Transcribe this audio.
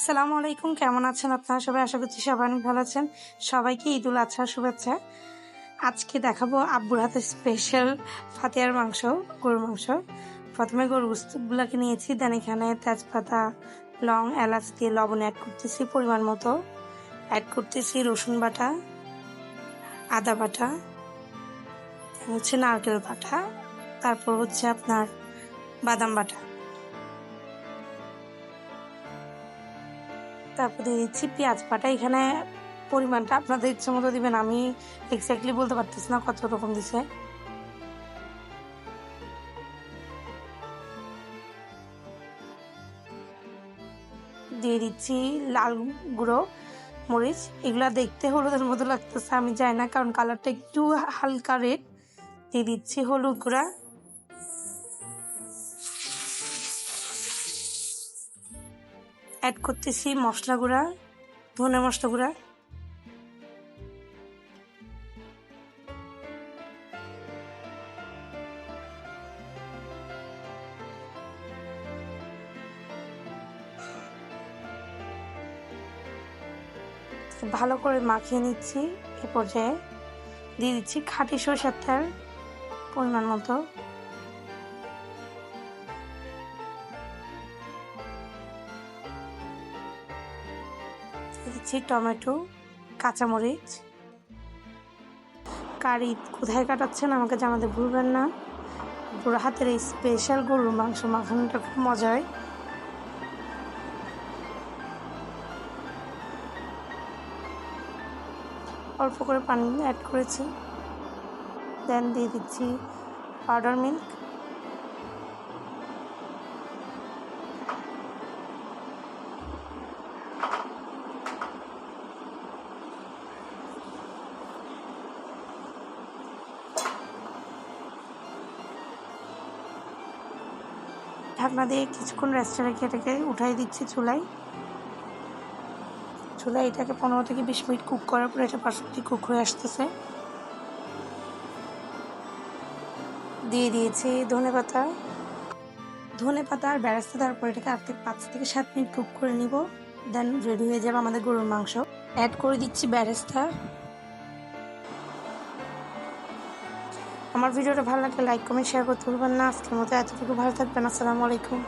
আসসালামু আলাইকুম, কেমন আছেন আপনারা সবাই? আশা করছি সবাই অনেক ভালো আছেন। সবাইকে ঈদুল আজহার শুভেচ্ছা। আজকে দেখাবো আব্বুর হাতে স্পেশাল ফাতিহার মাংস, গরুর মাংস। প্রথমে গরুর গোস্তগুলোকে নিয়েছি, দেন এখানে তেজপাতা, লং, এলাচ দিয়ে লবণ অ্যাড করতেছি পরিমাণ মতো। অ্যাড করতেছি রসুন বাটা, আদা বাটা, হচ্ছে নারকেল বাটা, তারপর হচ্ছে আপনার বাদাম বাটা। তারপর দিয়ে দিচ্ছি পেঁয়াজ বাটা। এখানে পরিমাণটা আপনাদের ইচ্ছে মতো দিবেন, আমি এক্স্যাক্টলি বলতে পারতেছি না কত রকম দিছে। দিয়ে দিচ্ছি লাল গুঁড়ো মরিচ, এগুলা দেখতে হলুদের মতো লাগতেছে, আমি জানি না, কারণ কালারটা একটু হালকা রেড। দিয়ে দিচ্ছি হলুদ গুঁড়া, অ্যাড করতেছি মশলা গুঁড়া, ধনে মশলা গুঁড়া, ভালো করে মাখিয়ে নিচ্ছি। এ পর্যায়ে দিয়ে দিচ্ছি খাঁটি সরষের তেল পরিমাণ মতো, দিচ্ছি টমেটো, কাঁচামরিচ। কারি কোথায় কাটাচ্ছেন আমাকে জানাতে ভুলবেন না। বুড়ো হাতের এই স্পেশাল গরুর মাংস মাখানোটা খুব মজা হয়। অল্প করে পানি অ্যাড করেছি, দেন দিয়ে দিচ্ছি পাউডার মিল্ক। ঢাকনা দিয়ে কিছুক্ষণ রেস্টে রেখে এটাকে উঠাই দিচ্ছি চুলায়। এটাকে 15 থেকে 20 মিনিট কুক করার পর এটা পারফেক্টলি কুক হয়ে আসতেছে। দিয়ে দিয়েছি ধনেপাতা আর বেরেস্তা, তারপর এটাকে 5 থেকে 7 মিনিট কুক করে নিব। দেন রেডি হয়ে যাবে আমাদের গরুর মাংস। অ্যাড করে দিচ্ছি বেরেস্তা। আমার ভিডিওটা ভালো লাগলে লাইক কমেন্ট শেয়ার করতে ভুলবেন না। আজকের মতো এতটুকু, ভালো থাকবেন। আসসালামু আলাইকুম।